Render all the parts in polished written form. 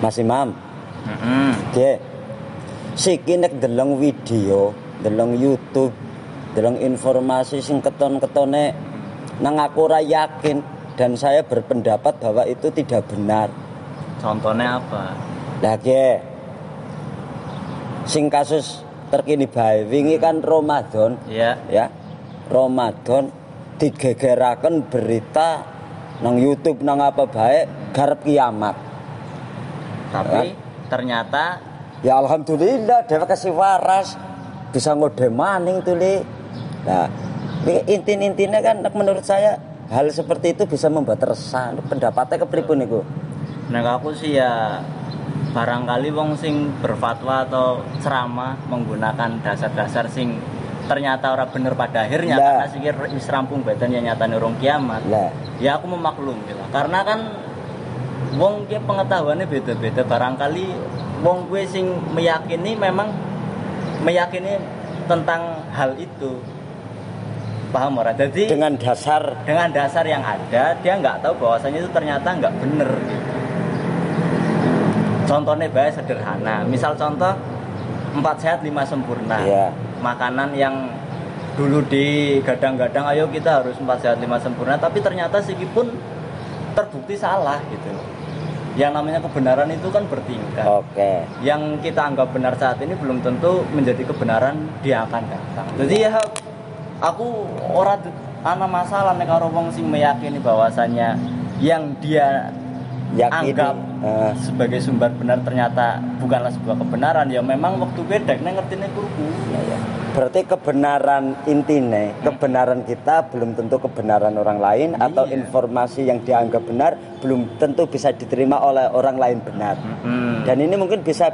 Mas Imam. Nggih. Siki nek deleng video, deleng YouTube, deleng informasi sing keton-ketone nang aku ora yakin dan saya berpendapat bahwa itu tidak benar. Contohnya apa? Lah nggih. Sing kasus terkini bae wingi kan Ramadan. Iya. Ya. Ramadan digegeraken berita nang YouTube nang apa bae garep kiamat. Tapi ternyata Ya alhamdulillah dhewek kasih waras bisa ngode maning tuh li. Nah, inti-intinya kan menurut saya hal seperti itu bisa membuat resah. Pendapatnya kepripun niku? nek aku sih ya barangkali wong sing berfatwa atau ceramah menggunakan dasar-dasar sing ternyata orang bener pada akhirnya karena sikir wis rampung badan ya nyatane urung kiamat. Ya aku memaklumi lah. Karena kan wong ki pengetahuannya beda-beda, barangkali wong gue sing meyakini memang meyakini tentang hal itu, paham ora? Jadi dengan dasar yang ada dia nggak tahu bahwasanya itu ternyata nggak bener gitu. Contohnya baik sederhana, misal contoh 4 sehat 5 sempurna, makanan yang dulu digadang-gadang ayo kita harus 4 sehat 5 sempurna, tapi ternyata sikipun terbukti salah gitu. Yang namanya kebenaran itu kan bertingkat. Yang kita anggap benar saat ini belum tentu menjadi kebenaran di akan datang. Jadi ya aku ana masalah nek karo wong sing meyakini bahwasannya yang dia anggap sebagai sumber benar ternyata bukanlah sebuah kebenaran. Ya memang waktu bedek nek ngertine kurku. Berarti kebenaran intine, kebenaran kita belum tentu kebenaran orang lain, atau informasi yang dianggap benar belum tentu bisa diterima oleh orang lain benar. Dan ini mungkin bisa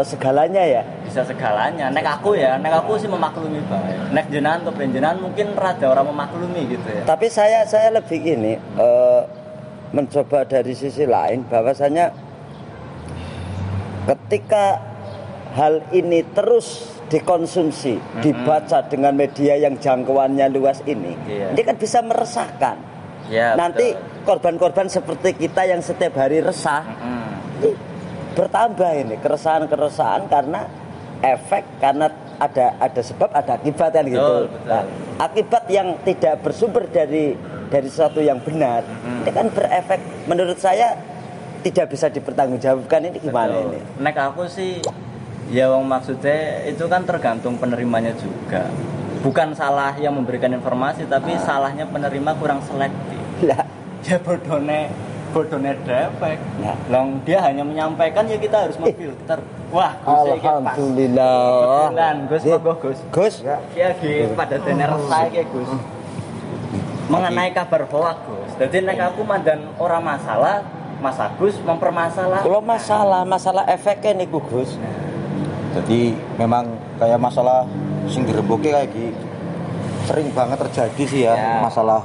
segalanya ya. Bisa segalanya. Nek aku sih memaklumi bae. Nek jenengan atau jenengan mungkin rada orang memaklumi gitu ya. Tapi saya lebih ini mencoba dari sisi lain bahwasanya ketika hal ini terus dikonsumsi, dibaca dengan media yang jangkauannya luas ini kan bisa meresahkan. Nanti korban-korban seperti kita yang setiap hari resah, bertambah ini keresahan karena efek, karena ada sebab ada akibat kan gitu. Nah, akibat yang tidak bersumber dari sesuatu yang benar, ini kan berefek. Menurut saya tidak bisa dipertanggungjawabkan. Ini gimana ini? Nek aku sih ya wong maksudnya itu kan tergantung penerimanya juga. Bukan salah yang memberikan informasi, tapi salahnya penerima kurang selektif. Ya bodone defek. Long dia hanya menyampaikan, ya kita harus memfilter. Wah, alhamdulillah. Gus, Gus. Ya iki padatene resah iki, Gus. Mengenai kabar hoax, Gus. Jadi nek aku mandan ora masalah, Mas Agus mempermasalah. Kalau masalah efeknya niku, Gus. Jadi memang kayak masalah sing dirembuke kayak gini sering banget terjadi sih ya. Masalah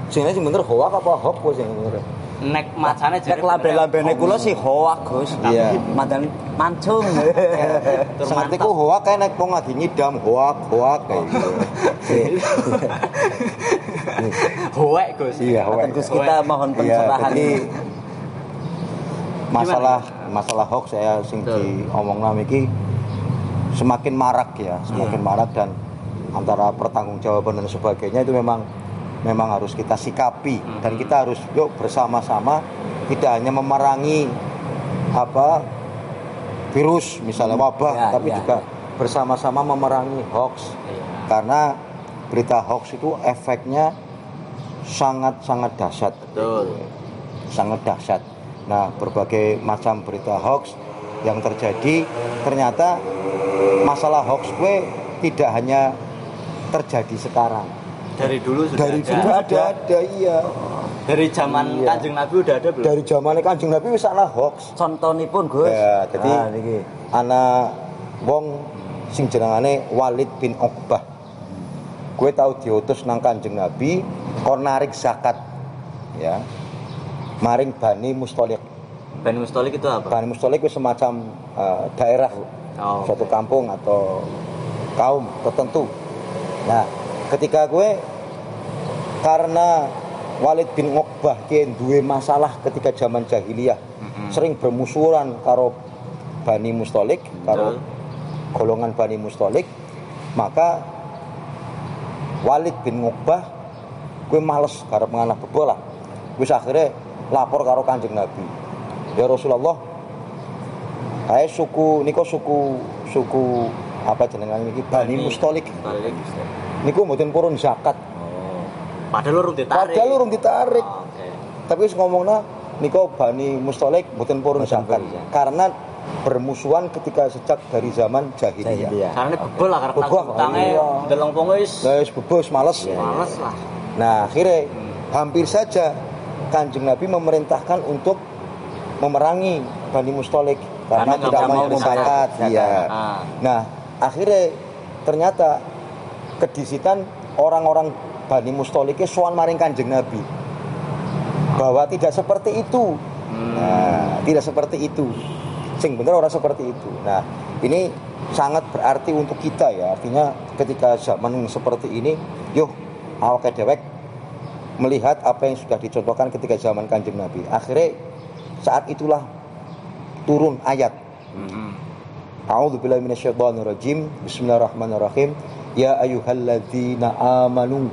sing bener hoak apa hoax sing bener. Nek macane jek lambe-lambene kula sih hoak, Gus. Iya. Mandan mancung. Seperti ku hoak kayak nek wong lagi ngidam hoak kayak gitu. Hoak, Gus. Iya, hoak. Gus, kita mohon pencerahan. Masalah hoax saya sing diomongna iki semakin marak dan antara pertanggungjawaban dan sebagainya itu memang harus kita sikapi dan kita harus bersama-sama tidak hanya memerangi virus misalnya wabah, tapi juga bersama-sama memerangi hoax, karena berita hoax itu efeknya sangat dahsyat. Sangat dahsyat. Nah, berbagai macam berita hoax yang terjadi, ternyata masalah hoax gue tidak hanya terjadi sekarang. Dari dulu sudah ada, iya. Dari zaman Kanjeng Nabi udah ada belum? Dari zaman Kanjeng Nabi wis ana hoax. Contonipun, Gus. Ya, jadi ana wong sing jenengane Walid bin Uqbah. Gue tahu diutus nang Kanjeng Nabi kon narik zakat. Ya. Maring Bani Mustalik. Bani Mustalik itu apa? Bani Mustalik itu semacam daerah, suatu kampung atau kaum tertentu. Nah, ketika gue karena Walid bin Uqbah ki duwe masalah ketika zaman jahiliyah. Sering bermusuhan karo Bani Mustalik, karo golongan Bani Mustalik. Maka Walid bin Uqbah kuwi males karep nganah bebolah. Wis akhire lapor karo Kanjeng Nabi. Ya Rasulullah, suku apa jenengan iki Bani Mustalik. Niku mboten purun zakat. Padahal urung ditarik. Okay. Tapi wis ngomongna niku Bani Mustalik mboten purun zakat karena bermusuhan ketika sejak dari zaman jahiliyah. Karena bebel lah karena utange delong wong wis bebos males. Males lah. Nah, akhirnya hampir saja Kanjeng Nabi memerintahkan untuk memerangi Bani Mustalik karena tidak mau zakat. Iya. Nah, akhirnya ternyata kedisitan orang-orang Bani Mustalik sowan maring Kanjeng Nabi bahwa tidak seperti itu. Nah, tidak seperti itu. Sing bener orang seperti itu. Nah, ini sangat berarti untuk kita ya. Artinya ketika zaman seperti ini, yuk awake dewek melihat apa yang sudah dicontohkan ketika zaman Kanjeng Nabi. Akhirnya saat itulah turun ayat. A'udzubillahi minasyaitonirrajim. Bismillahirrahmanirrahim. Ya ayyuhalladzina amanu.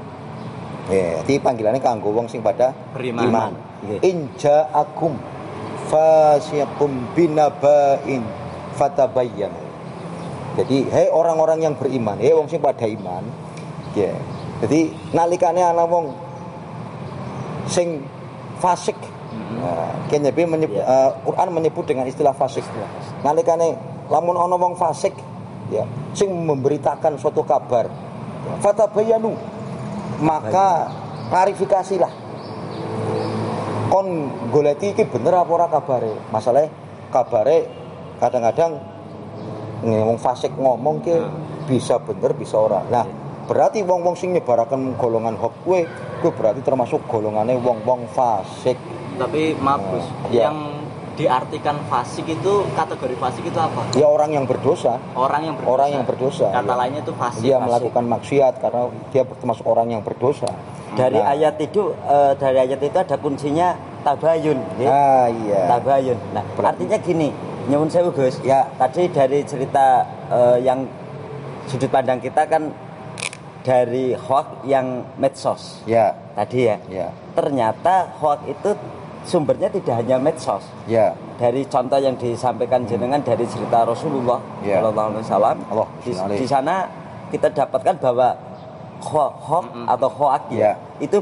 Jadi panggilannya kanggo wong sing pada beriman. In ja'akum fasiqum binaba'in fatabayyanu. Jadi hei orang-orang yang beriman, hei wong sing pada iman. Ya. Jadi nalikane ana wong sing fasik. Quran menyebut dengan istilah fasik. Nalikane lamun ana wong fasik ya sing memberitakan suatu kabar. Fatabayyanu. Maka klarifikasilah. Kon goleti iki bener apa ora kabare? Masalahe kabare kadang-kadang wong fasik ngomong ki bisa bener bisa ora. Nah, berarti wong-wong sing nyebaraken golongan hoax kuwi berarti termasuk golongane wong-wong fasik. Tapi maaf Gus, yang diartikan fasik itu, kategori fasik itu apa? Ya orang yang berdosa. Orang yang berdosa. Kata lainnya itu fasik. Dia melakukan maksiat karena dia termasuk orang yang berdosa. Dari ayat itu ada kuncinya tabayun. Iya. Tabayun. Nah, artinya gini, nyuwun sewu Gus. Ya, tadi dari cerita yang sudut pandang kita kan dari hoax yang medsos. Ya. Tadi ya. Ya. Ternyata hoax itu sumbernya tidak hanya medsos. Ya. Dari contoh yang disampaikan jenengan dari cerita Rasulullah sallallahu alaihi wasallam. Di sana kita dapatkan bahwa hoax atau hoax itu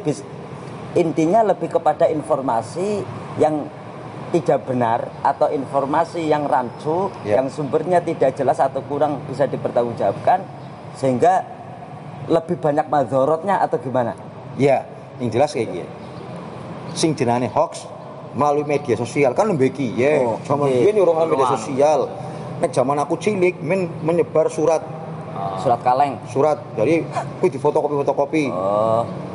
intinya lebih kepada informasi yang tidak benar atau informasi yang rancu, yang sumbernya tidak jelas atau kurang bisa dipertanggungjawabkan sehingga lebih banyak madorotnya atau gimana? Ya, yang jelas kayak gini. Sing jenenge hoax melalui media sosial kan lembeki ya. Zaman ini orang media sosial. Nek zaman aku cilik menyebar surat kaleng. Surat. Jadi kuwi difotokopi.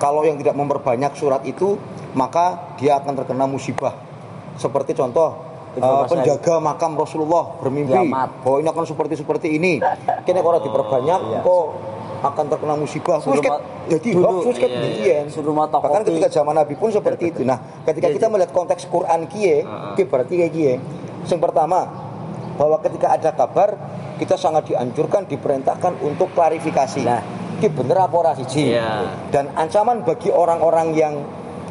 Kalau yang tidak memperbanyak surat itu, maka dia akan terkena musibah. Seperti contoh penjaga makam Rasulullah bermimpi bahwa ini akan seperti ini. Kene kalau diperbanyak kok akan terkena musibah. Jadi hoax kan biyen. Bahkan ketika zaman Nabi pun seperti itu. Nah, ketika kita melihat konteks Quran kiye, berarti kayak kiye. Yang pertama, bahwa ketika ada kabar kita sangat dianjurkan, diperintahkan untuk klarifikasi. Nah, iki bener apa ora siji. Dan ancaman bagi orang-orang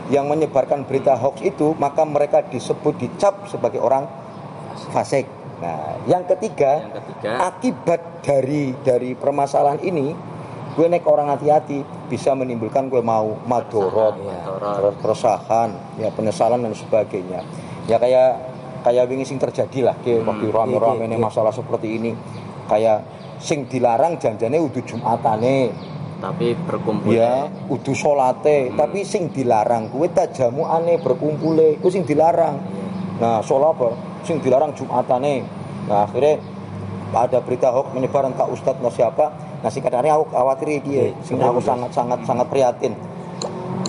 yang menyebarkan berita hoax itu, maka mereka dicap sebagai orang fasik. Nah, yang ketiga, akibat dari permasalahan ini, gue nek orang hati-hati bisa menimbulkan gue mau madorot, keresahan, ya penyesalan dan sebagainya. Ya kayak wingi sing terjadi lah, waktu rame-rame masalah seperti ini, kayak sing dilarang janjane udu Jumatane, tapi berkumpul. Ya, udu salate, tapi sing dilarang kuwi tajamuane berkumpule, kuwi sing dilarang. Nah, salat sing dilarang Jumatane. Nah, akhirnya ada berita hoax menyebar entah ustadz atau siapa. Nah, singkatannya aku khawatir iki, sing aku sangat prihatin.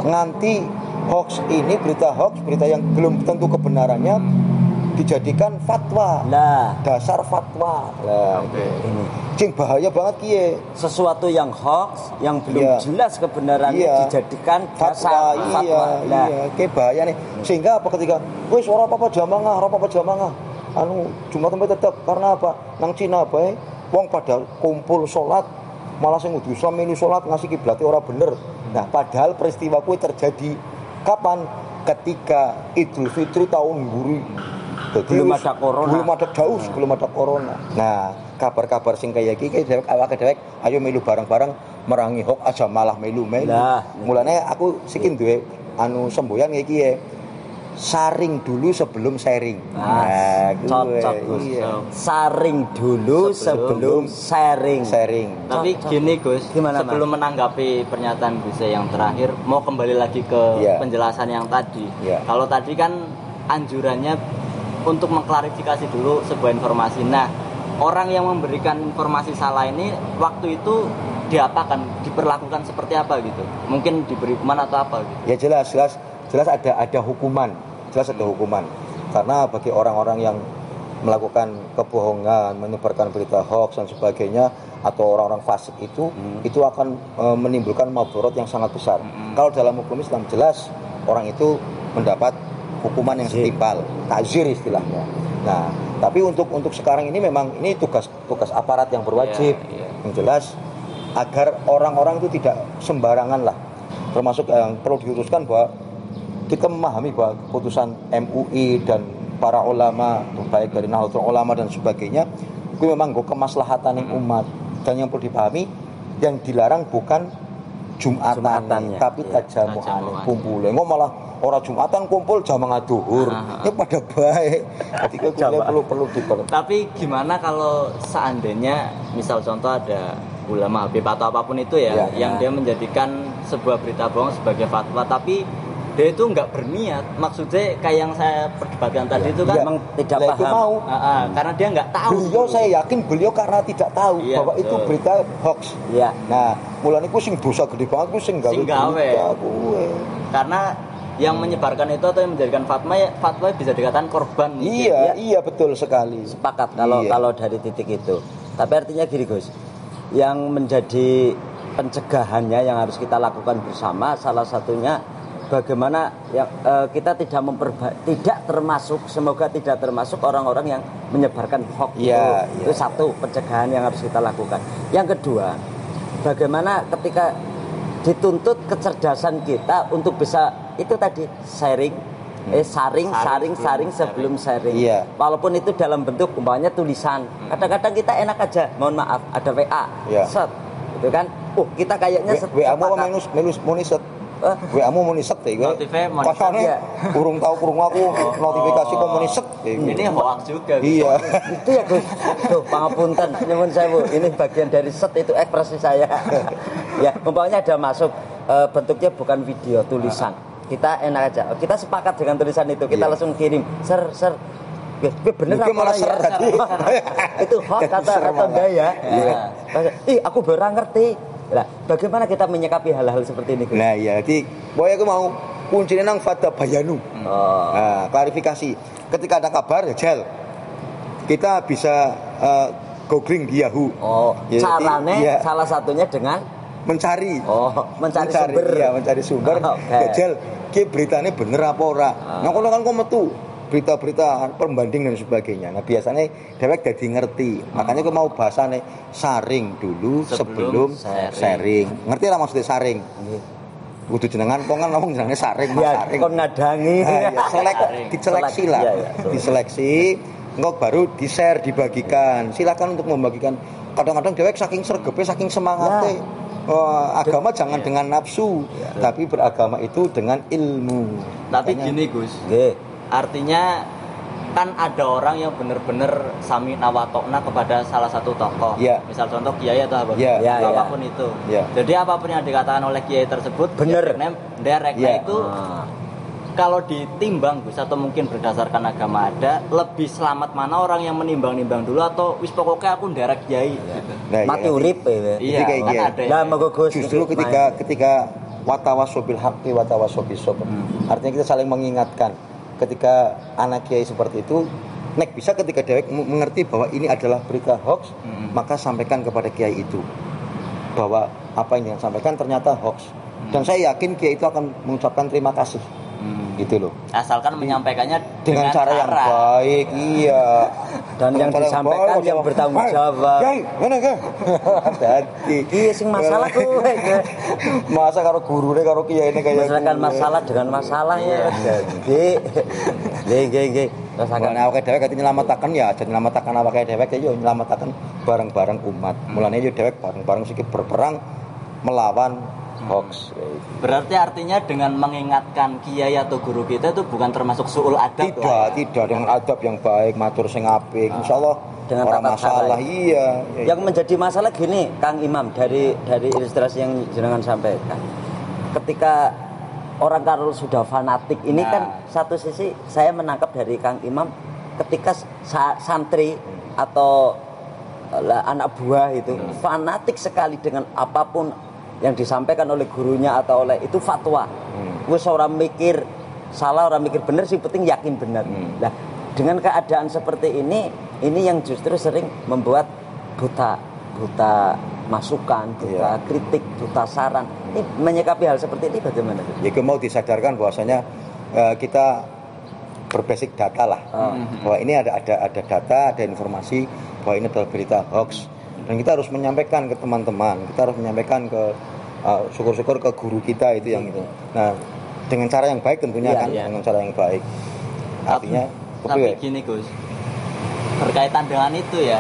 Nganti hoax ini, berita yang belum tentu kebenarannya dijadikan fatwa. Dasar fatwa. Ini. Cing bahaya banget kiye. Sesuatu yang hoax, yang belum jelas kebenarannya dijadikan fatwa. Iya, kayak bahaya nih. Sehingga apa ketika wis ora apa-apa jamangah. Jumat sampai tetap karena apa? Nang Cina bae wong pada kumpul salat malah sing kudu melu salat ngasih kiblate ora bener. Nah, padahal peristiwa kuwi terjadi kapan? Ketika Idul Fitri tahun nguri. Belum ada corona. Belum ada corona. Nah, kabar-kabar sing kaya iki dhewek awake dhewek ayo melu bareng-bareng merangi hoax aja malah melu. Nah, mulane aku siki duwe semboyan iki ya. Saring dulu sebelum sharing. Nah, cocok Gus. Iya. Saring dulu sebelum sharing. Tapi gini Gus, sebelum menanggapi pernyataan Gus yang terakhir, mau kembali lagi ke penjelasan yang tadi. Kalau tadi kan anjurannya untuk mengklarifikasi dulu sebuah informasi. Nah, orang yang memberikan informasi salah ini waktu itu diapakan, diperlakukan seperti apa gitu? Mungkin diberi hukuman atau apa gitu? Ya jelas ada hukuman. Karena bagi orang-orang yang melakukan kebohongan, menyebarkan berita hoax dan sebagainya atau orang-orang fasik itu akan menimbulkan madharat yang sangat besar. Kalau dalam hukum Islam jelas orang itu mendapat hukuman yang setimpal, ta'zir istilahnya. Nah, tapi untuk sekarang ini memang ini tugas aparat yang berwajib. Yang jelas agar orang-orang itu tidak sembarangan lah. Termasuk yang perlu diluruskan bahwa kita memahami bahwa keputusan MUI dan para ulama, baik dari Nahdlatul Ulama dan sebagainya, itu memang go kemaslahatan umat. Dan yang perlu dipahami, yang dilarang bukan Jumatan, tapi tajamuan kumpul. Engko malah ora Jumatan kumpul jamaah duhur. Ini pada baik. Jadi perlu diperhatikan. Tapi gimana kalau seandainya misal contoh ada ulama Habib atau apapun itu yang dia menjadikan sebuah berita bohong sebagai fatwa, tapi dia itu nggak berniat, maksudnya kayak yang saya perdebatkan tadi itu kan memang tidak paham. Karena dia nggak tahu. Saya yakin beliau karena tidak tahu bahwa itu berita hoax. Nah, mulane iku sing dosa gede banget ku sing gawe. Karena yang menyebarkan itu atau yang menjadikan fatwa bisa dikatakan korban. Iya betul sekali. Sepakat kalau dari titik itu. Tapi artinya gini Gus, yang menjadi pencegahannya yang harus kita lakukan bersama salah satunya bagaimana kita tidak termasuk, semoga tidak termasuk orang-orang yang menyebarkan hoax itu satu pencegahan yang harus kita lakukan. Yang kedua, bagaimana ketika dituntut kecerdasan kita untuk bisa itu tadi saring sebelum sharing. Walaupun itu dalam bentuk umpamanya tulisan. Kadang-kadang kita enak aja, mohon maaf, ada WA, set, gitu kan? Kita kayaknya WA-mu menu set. WA-mu mau niset ya gue. Pasane kurung tahu kurung aku notifikasi kok mau niset. Ini hoax juga. Iya. Itu ya Gus. Tuh, pangapunten nyuwun sewu. Ini bagian dari set itu ekspresi saya. Ya, umpamanya ada masuk bentuknya bukan video, tulisan. Kita enak aja. Kita sepakat dengan tulisan itu. Kita langsung kirim. Ser. Bener apa ya? Itu hoax atau enggak ya? Aku baru ngerti. Nah, bagaimana kita menyikapi hal-hal seperti ini? Nah, jadi aku mau kuncinya nang fata bayanu. Nah, klarifikasi. Ketika ada kabar ya kita bisa googling di Yahoo. Caranya salah satunya dengan mencari sumber. Mencari sumber. Ya beritanya bener apa ora. Nah, kalau kan kok metu berita-berita pembanding dan sebagainya. Nah, biasanya dewek jadi ngerti. Makanya aku mau bahasane saring dulu sebelum sharing. Ngerti lah maksudnya saring? Kudu jenengan kok kan ngomong jenenge saring, saring. Kon ngadangi. Diseleksi lah. Diseleksi, engko baru di-share, dibagikan. Silakan untuk membagikan. Kadang-kadang dewek saking sregepe, saking semangatnya. Agama jangan dengan nafsu, tapi beragama itu dengan ilmu. Tapi gini Gus. Artinya kan ada orang yang benar-benar sami nawatokna kepada salah satu tokoh. Misal contoh kiai atau apapun itu. Jadi apapun yang dikatakan oleh kiai tersebut benar. Dereknya itu kalau ditimbang Gus atau mungkin berdasarkan agama ada, lebih selamat mana orang yang menimbang-nimbang dulu atau wis pokoknya aku derek kiai gitu. Mati urip ya. Kan ada. Lah justru ketika watawasobil haqqi watawasobis sabr. Artinya kita saling mengingatkan. Ketika anak kiai seperti itu Nek bisa ketika dhewek mengerti bahwa ini adalah berita hoax, maka sampaikan kepada kiai itu bahwa apa yang disampaikan ternyata hoax. Dan saya yakin kiai itu akan mengucapkan terima kasih. Gitu loh. Asalkan menyampaikannya dengan cara yang baik, iya. Dan yang disampaikan yang bertanggung jawab. Kiai, ngene ke? Dadi iya sing masalah kowe. Masa karo gurune karo kiyaine kaya menyelesaikan masalah dengan masalah ya. Jadi nggih. Rasakan awake dhewe kate nyelamataken ya, aja nyelamataken awake dhewe yo nyelamataken bareng-bareng umat. Mulane yo dhewek bareng-bareng siki berperang melawan hoax. Berarti artinya dengan mengingatkan kiai atau guru kita itu bukan termasuk suul adab. Tidak dengan adab yang baik, matur sing apik. Insyaallah dengan orang masalah iya. Yang menjadi masalah gini, Kang Imam dari ilustrasi yang jenengan sampaikan. Ketika orang kalau sudah fanatik ini kan satu sisi saya menangkap dari Kang Imam ketika santri atau anak buah itu fanatik sekali dengan apapun yang disampaikan oleh gurunya atau oleh itu fatwa. Wis orang mikir salah, orang mikir benar, sih penting yakin benar. Nah, dengan keadaan seperti ini yang justru sering membuat buta masukan, buta kritik, buta saran. Ini menyikapi hal seperti ini bagaimana? Ya mau disadarkan bahwasanya kita berbasis data lah. Bahwa ini ada data, ada informasi bahwa ini adalah berita hoax. Dan kita harus menyampaikan ke teman-teman, kita harus menyampaikan ke syukur-syukur ke guru kita itu yang itu. Nah, dengan cara yang baik tentunya dengan cara yang baik. Artinya tapi gini Gus, berkaitan dengan itu ya,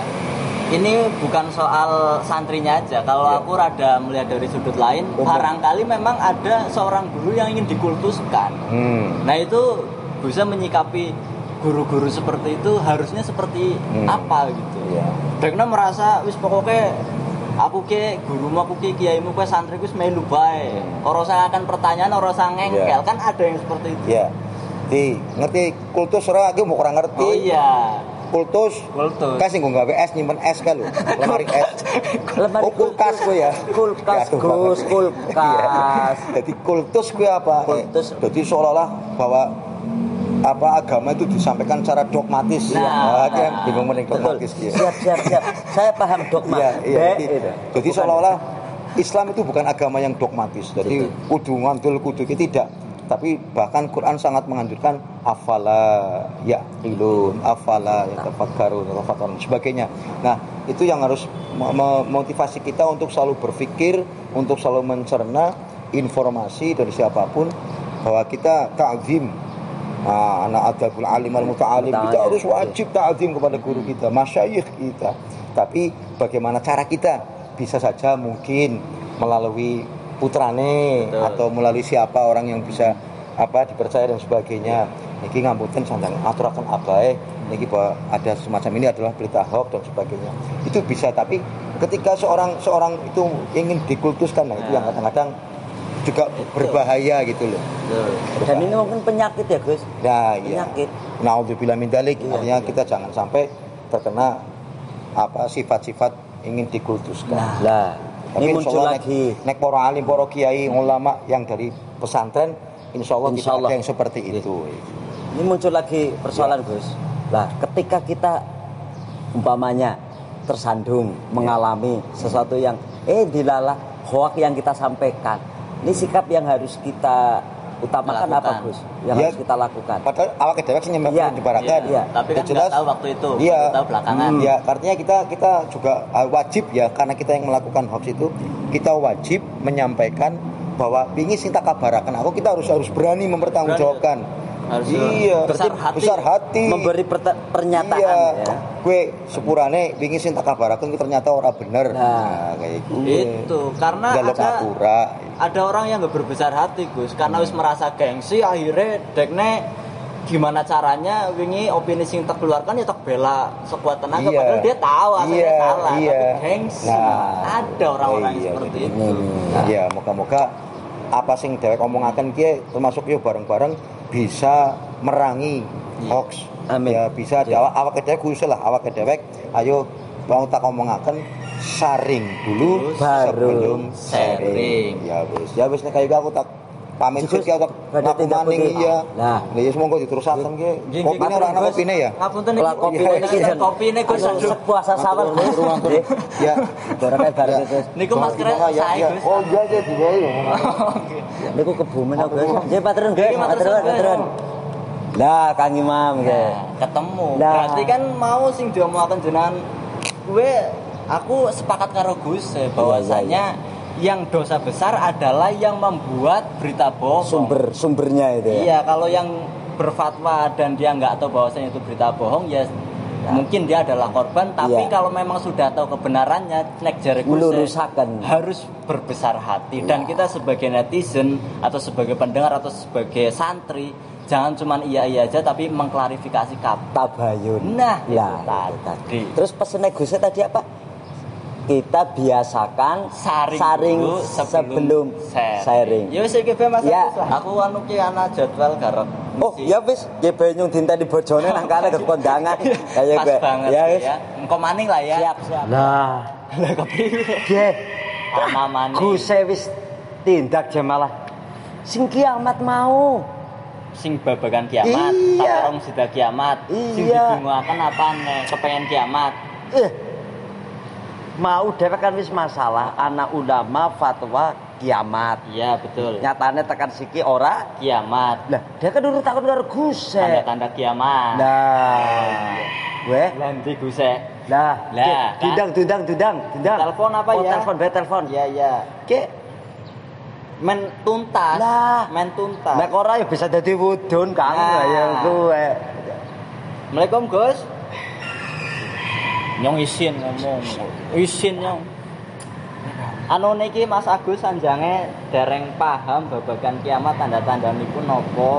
ini bukan soal santrinya aja. Kalau aku rada melihat dari sudut lain, barangkali memang ada seorang guru yang ingin dikultuskan. Nah itu bisa menyikapi guru-guru seperti itu harusnya seperti apa gitu. Karena merasa wis pokoknya aku ke gurumu, aku ke kiaimu, ke santriku wis melu bae. Ora usah akan pertanyaan, ora usah ngengkel. Kan ada yang seperti itu. Iya. Ngerti kultus ora aku mau kurang ngerti. Oh iya. Kultus. Kan sing nggo gawe es nyimpen es kan lho. Lemari es. Kulkas ku ya. Kulkas. Jadi kultus ku apa? Kultus. Jadi seolah-olah bahwa agama itu disampaikan secara dogmatis. Bingung meneng dogmatis ya. Siap. Saya paham dogma. Jadi seolah-olah Islam itu bukan agama yang dogmatis. Jadi kudu ngandul kudu tidak. Tapi bahkan Quran sangat menganjurkan afala yaqilun, afala yatafakkarun, sebagainya. Nah, itu yang harus memotivasi kita untuk selalu berpikir, untuk selalu mencerna informasi dari siapapun bahwa kita ta'zim. Anak adabul alim al muta'alim, kita harus wajib ta'zim kepada guru kita, masyayikh kita. Tapi bagaimana cara kita? Bisa saja mungkin melalui putrane atau melalui siapa orang yang bisa dipercaya dan sebagainya. Niki ngapunten sanjang aturaken abae niki bahwa ada semacam ini adalah berita hoax dan sebagainya. Itu bisa, tapi ketika seorang itu ingin dikultuskan, nah itu yang kadang-kadang juga berbahaya gitu loh. Dan ini mungkin penyakit ya Gus. Nah, penyakit. Naudzubillah min dzalik. Artinya kita jangan sampai terkena sifat-sifat ingin dikultuskan. Nah, ini muncul lagi. Nek para alim, para kiai, ulama yang dari pesantren, insyaallah kita ada yang seperti itu. Ini muncul lagi persoalan Gus. Lah, ketika kita umpamanya tersandung mengalami sesuatu yang dilalah hoax yang kita sampaikan. Ini sikap yang harus kita utamakan apa Gus? Yang harus kita lakukan. Padahal awak dewek sing nyembarakan. Tapi kan jelas tahu waktu itu, tahu belakangan. Artinya kita juga wajib ya, karena kita yang melakukan hoax itu, kita wajib menyampaikan bahwa wingi sing tak kabaraken aku, kita harus berani mempertanggungjawabkan. Besar hati memberi pernyataan Kue sepurane wingi sing tak kabaraken ternyata ora bener. Nah, kayak itu karena ada orang yang enggak berbesar hati Gus, karena wis merasa gengsi akhirnya dekne gimana caranya wingi opini sing terkeluarkan ya tak bela sekuat tenaga padahal dia tahu asalnya salah tapi gengsi. Ada orang-orang yang seperti itu. Iya, moga-moga apa sing dhewek omongaken ki termasuk yo bareng-bareng bisa merangi hoax. Amin. Ya bisa awak dhewek khususlah awak dhewek ayo mau tak omongaken saring dulu baru sebelum sharing. Ya wis nek kaya aku tak pamit Gus, ki atau badhe tindak maning putih. iya. Nah. Lha ya semoga diterusaken ki. Nggih, Kopine nggih, ora ana Gus. kopine ya. Ngapunten Lah iki. kopi ini jen. Kopine Gus. Sepuasa sawal Gus. Ya. Barang kayak barang itu. Niku masker saya Gus. Oh iya iya iya. Niku kebumen kok Gus. Nggih patrun nggih, Nggih, matur patrun suwun, patrun. Lah Kang Imam nggih. Nah, ketemu. Nah. Berarti kan mau sing diomongaken jenengan gue aku sepakat karo Gus bahwasanya yang dosa besar adalah yang membuat berita bohong. Sumbernya itu ya. Iya, kalau yang berfatwa dan dia nggak tahu bahwasanya itu berita bohong ya mungkin dia adalah korban, tapi Iya. kalau memang sudah tahu kebenarannya nek jare Gus Meluruskan. harus berbesar hati dan kita sebagai netizen atau sebagai pendengar atau sebagai santri jangan cuman iya aja tapi mengklarifikasi Tabayun. Nah, Lah, itu tadi. Terus pesennya Gusnya tadi apa? Kita biasakan Saring dulu sebelum sharing. Ya wis iki Be Mas Ya. Agus lah. Aku anu ki ana jadwal garap. Oh, ya wis, nggih benyung dinteni bojone nang kene ke kondangan. Kayak Pas gue. banget Ya ya. wis. Engko maning lah ya. Siap. Lah, Lah kepriye? nggih. Ana maning. Guse wis tindak je malah sing kiamat mau. Sing babagan kiamat, Iya. tak sudah kiamat. Sing Iya. dibingungaken apane? Kepengen kiamat. Mau dhewe kan wis masalah anak ulama fatwa kiamat. Iya, betul. Nyatane tekan siki ora. Kiamat. Lah, dia kan urut takon karo Guse. Tanda-tanda kiamat. Nah, gue. Lanti Guse. Lah, Lah, dudang. Telepon apa Oh, ya? telepon. Iya, iya. Ke, Men tuntas. Lah. Men tuntas. nek ora ya bisa dadi wudun Kang Nah. ya gue. Assalamualaikum Gus. Nyong isin ngomong. Isin nyong. Anu niki Mas Agus sanjange dereng paham babagan kiamat tanda-tandanipun napa.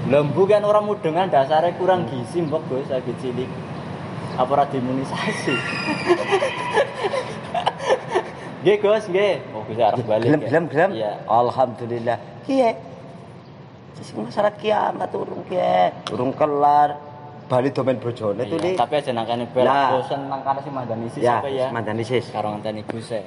Lembu kan orang mudengan dasarnya kurang gizi mbok Gus lagi cilik. Apa ora diimunisasi? Nggih Gus, nggih. Oh Gus arep balik. Gelem. Iya. Alhamdulillah. Kiye. Sing masalah kiamat urung kelar. Bali domen bojone tuh Iya, nih. tapi aja nangkane Lah. bel bosen nangkane si mandani sis Ya, apa ya? mandani sis. Karo ngenteni Gus e.